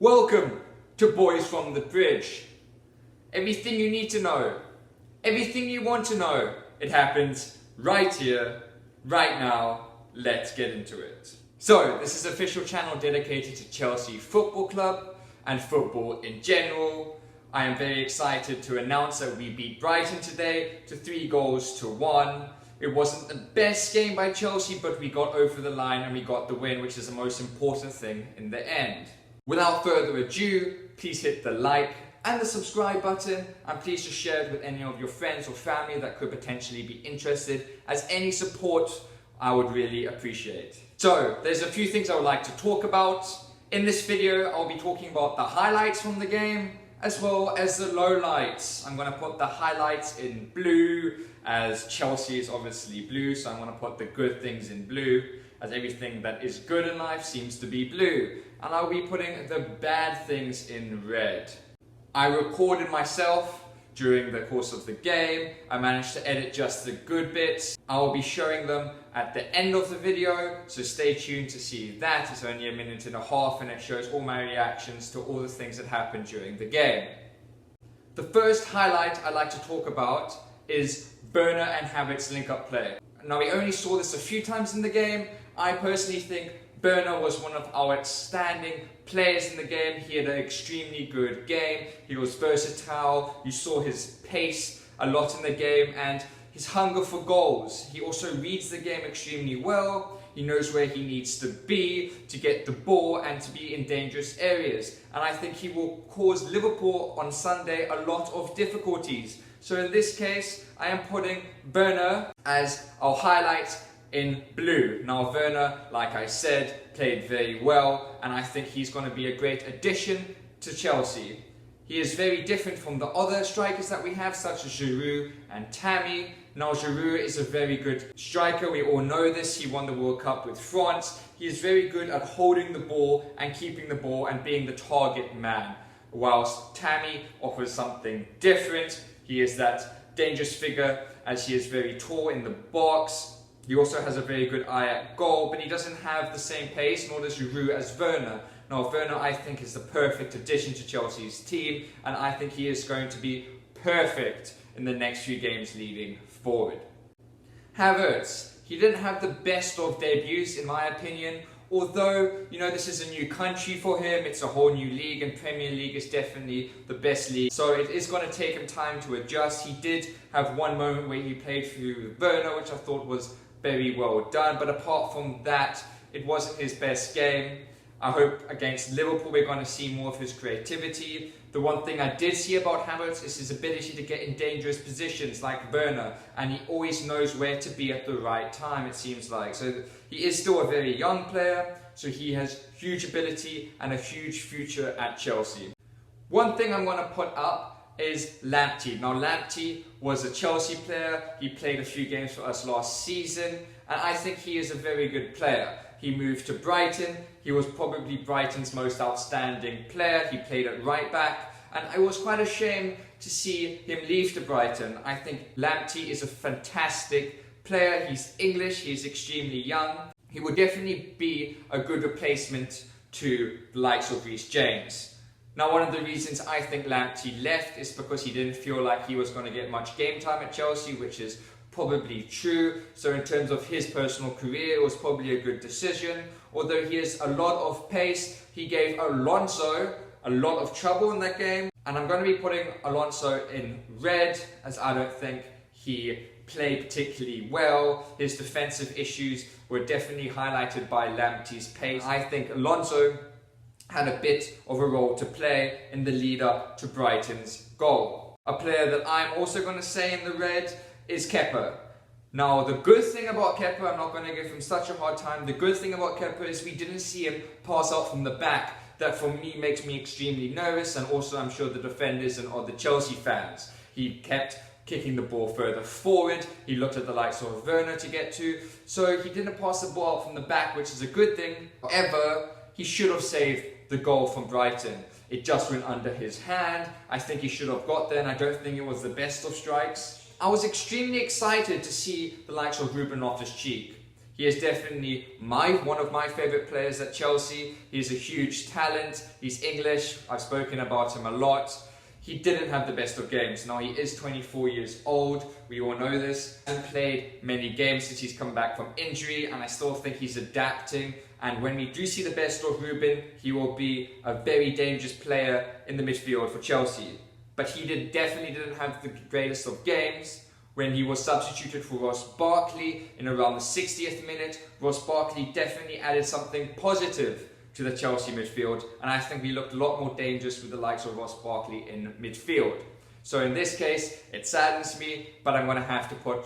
Welcome to Boys from the Bridge. Everything you need to know, everything you want to know, it happens right here, right now. Let's get into it. So, this is an official channel dedicated to Chelsea Football Club and football in general. I am very excited to announce that we beat Brighton today to 3-1. It wasn't the best game by Chelsea, but we got over the line and we got the win, which is the most important thing in the end. Without further ado, please hit the like and the subscribe button, and please just share it with any of your friends or family that could potentially be interested, as any support I would really appreciate. So, there's a few things I would like to talk about. In this video, I'll be talking about the highlights from the game, as well as the lowlights. I'm going to put the highlights in blue, as Chelsea is obviously blue, so I'm going to put the good things in blue, as everything that is good in life seems to be blue. And I'll be putting the bad things in red. I recorded myself during the course of the game. I managed to edit just the good bits. I will be showing them at the end of the video, so stay tuned to see that. It's only a minute and a half and it shows all my reactions to all the things that happened during the game. The first highlight I'd like to talk about is Werner and Havertz's link-up play. Now, we only saw this a few times in the game. I personally think Werner was one of our outstanding players in the game. He had an extremely good game. He was versatile. You saw his pace a lot in the game and his hunger for goals. He also reads the game extremely well. He knows where he needs to be to get the ball and to be in dangerous areas. And I think he will cause Liverpool on Sunday a lot of difficulties. So in this case, I am putting Werner as our highlight in blue. Now, Werner, like I said, played very well, and I think he's going to be a great addition to Chelsea. He is very different from the other strikers that we have, such as Giroud and Tammy. Now, Giroud is a very good striker. We all know this. He won the World Cup with France. He is very good at holding the ball and keeping the ball and being the target man, whilst Tammy offers something different. He is that dangerous figure, as he is very tall in the box. He also has a very good eye at goal, but he doesn't have the same pace, nor does Giroud, as Werner. Now, Werner, I think, is the perfect addition to Chelsea's team, and I think he is going to be perfect in the next few games leading forward. Havertz, he didn't have the best of debuts, in my opinion, although, you know, this is a new country for him, it's a whole new league, and Premier League is definitely the best league. So it is going to take him time to adjust. He did have one moment where he played through Werner, which I thought was very well done, but apart from that, it wasn't his best game. I hope against Liverpool we're going to see more of his creativity. The one thing I did see about Havertz is his ability to get in dangerous positions like Werner, and he always knows where to be at the right time, it seems like. So he is still a very young player, so he has huge ability and a huge future at Chelsea. One thing I'm going to put up is Lamptey. Now, Lamptey was a Chelsea player. He played a few games for us last season, and I think he is a very good player. He moved to Brighton. He was probably Brighton's most outstanding player. He played at right back, and it was quite a shame to see him leave to Brighton. I think Lamptey is a fantastic player. He's English. He's extremely young. He would definitely be a good replacement to the likes of Reece James. Now, one of the reasons I think Lamptey left is because he didn't feel like he was going to get much game time at Chelsea, which is probably true. So in terms of his personal career, it was probably a good decision. Although he has a lot of pace, he gave Alonso a lot of trouble in that game. And I'm going to be putting Alonso in red, as I don't think he played particularly well. His defensive issues were definitely highlighted by Lamptey's pace. I think Alonso had a bit of a role to play in the lead up to Brighton's goal. A player that I'm also going to say in the red is Kepa. Now, the good thing about Kepa, I'm not going to give him such a hard time. The good thing about Kepa is we didn't see him pass out from the back. That for me makes me extremely nervous, and also I'm sure the defenders and other Chelsea fans. He kept kicking the ball further forward. He looked at the likes of Werner to get to. So he didn't pass the ball out from the back, which is a good thing. However, he should have saved the goal from Brighton. It just went under his hand. I think he should have got there, and I don't think it was the best of strikes. I was extremely excited to see the likes of Ruben Loftus-Cheek. He is definitely one of my favourite players at Chelsea. He's a huge talent. He's English. I've spoken about him a lot. He didn't have the best of games. Now, he is 24 years old. We all know this. He hasn't played many games since he's come back from injury, and I still think he's adapting. And when we do see the best of Ruben, he will be a very dangerous player in the midfield for Chelsea. But he definitely didn't have the greatest of games. When he was substituted for Ross Barkley in around the 60th minute, Ross Barkley definitely added something positive to the Chelsea midfield, and I think we looked a lot more dangerous with the likes of Ross Barkley in midfield. So in this case, it saddens me, but I'm going to have to put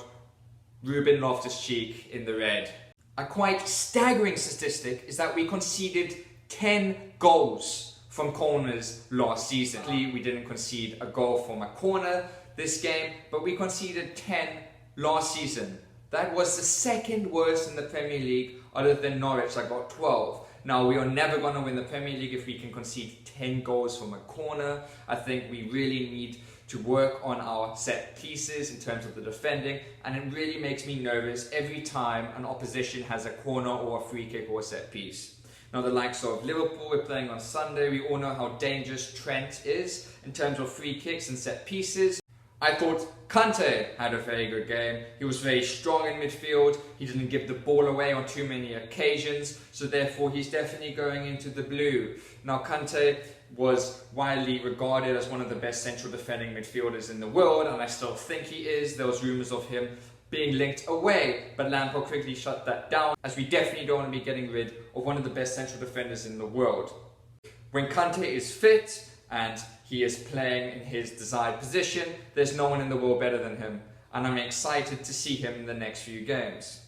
Ruben Loftus-Cheek in the red. A quite staggering statistic is that we conceded 10 goals from corners last season. We didn't concede a goal from a corner this game, but we conceded 10 last season. That was the second worst in the Premier League, other than Norwich that got 12. Now, we are never going to win the Premier League if we can concede 10 goals from a corner. I think we really need to work on our set pieces in terms of the defending, and it really makes me nervous every time an opposition has a corner or a free kick or a set piece. Now, the likes of Liverpool, we're playing on Sunday. We all know how dangerous Trent is in terms of free kicks and set pieces. I thought Kante had a very good game. He was very strong in midfield. He didn't give the ball away on too many occasions, so therefore he's definitely going into the blue. Now, Kante was widely regarded as one of the best central defending midfielders in the world, and I still think he is. There was rumours of him being linked away, but Lampard quickly shut that down, as we definitely don't want to be getting rid of one of the best central defenders in the world. When Kante is fit and he is playing in his desired position, there's no one in the world better than him, and I'm excited to see him in the next few games.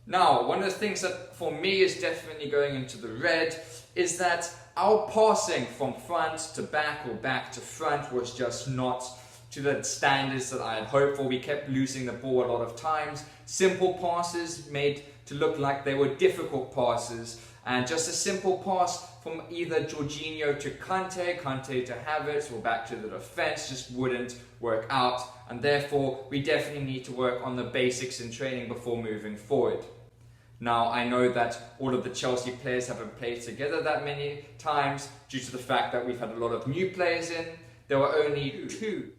Now, one of the things that for me is definitely going into the red is that our passing from front to back or back to front was just not to the standards that I had hoped for. We kept losing the ball a lot of times. Simple passes made to look like they were difficult passes, and just a simple pass from either Jorginho to Kante, Kante to Havertz, or back to the defence just wouldn't work out, and therefore we definitely need to work on the basics in training before moving forward. Now, I know that all of the Chelsea players haven't played together that many times due to the fact that we've had a lot of new players in. There were only 2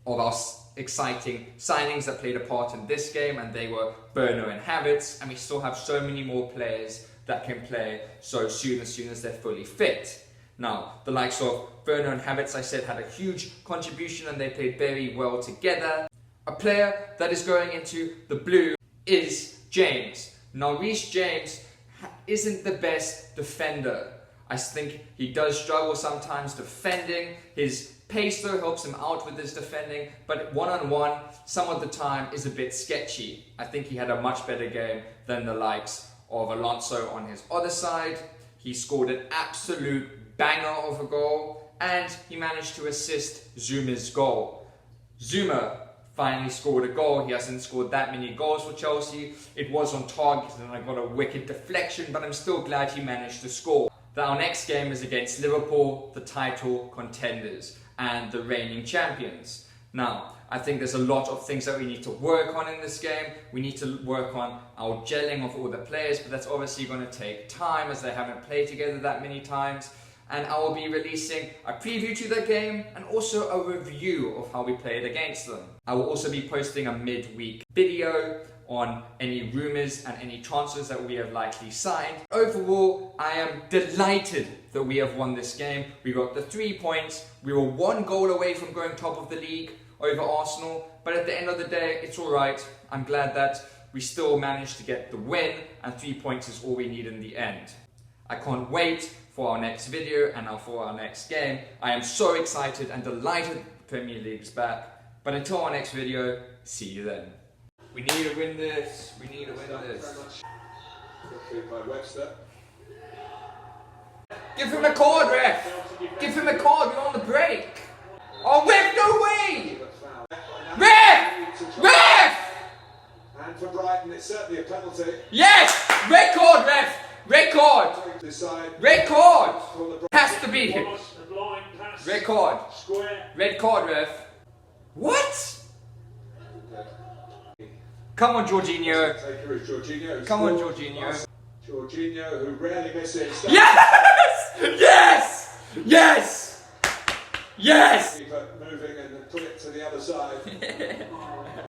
of our exciting signings that played a part in this game, and they were Bruno and Havertz, and we still have so many more players that can play so soon as they're fully fit. Now, the likes of Bruno and Havertz, I said, had a huge contribution and they played very well together. A player that is going into the blue is James. Now, Reece James isn't the best defender. I think he does struggle sometimes defending. His pace though helps him out with his defending, but one-on-one, some of the time is a bit sketchy. I think he had a much better game than the likes of Alonso on his other side. He scored an absolute banger of a goal, and he managed to assist Zuma's goal. Zuma finally scored a goal. He hasn't scored that many goals for Chelsea. It was on target and I got a wicked deflection, but I'm still glad he managed to score. Our next game is against Liverpool, the title contenders and the reigning champions. Now, I think there's a lot of things that we need to work on in this game. We need to work on our gelling of all the players, but that's obviously going to take time as they haven't played together that many times. And I will be releasing a preview to the game and also a review of how we played against them. I will also be posting a midweek video on any rumours and any transfers that we have likely signed. Overall, I am delighted that we have won this game. We got the 3 points. We were 1 goal away from going top of the league over Arsenal, but at the end of the day, it's all right. I'm glad that we still managed to get the win, and 3 points is all we need in the end. I can't wait for our next video and now for our next game. I am so excited and delighted the Premier League's back. But until our next video, see you then. We need to win this. We need to win this. Give him a card, ref! Give him a card, we're on the break! Oh, ref, no way! Ref! Ref! And for Brighton, it's certainly a penalty. Yes! Red card, ref! Red card! Red card! Has to be him. Red card. Red card, ref. What? Come on, Jorginho. Taker is Jorginho. Come on, Jorginho. Jorginho, who rarely misses. Yes! Yes! Yes! Yes! Keep it moving and put it to the other side.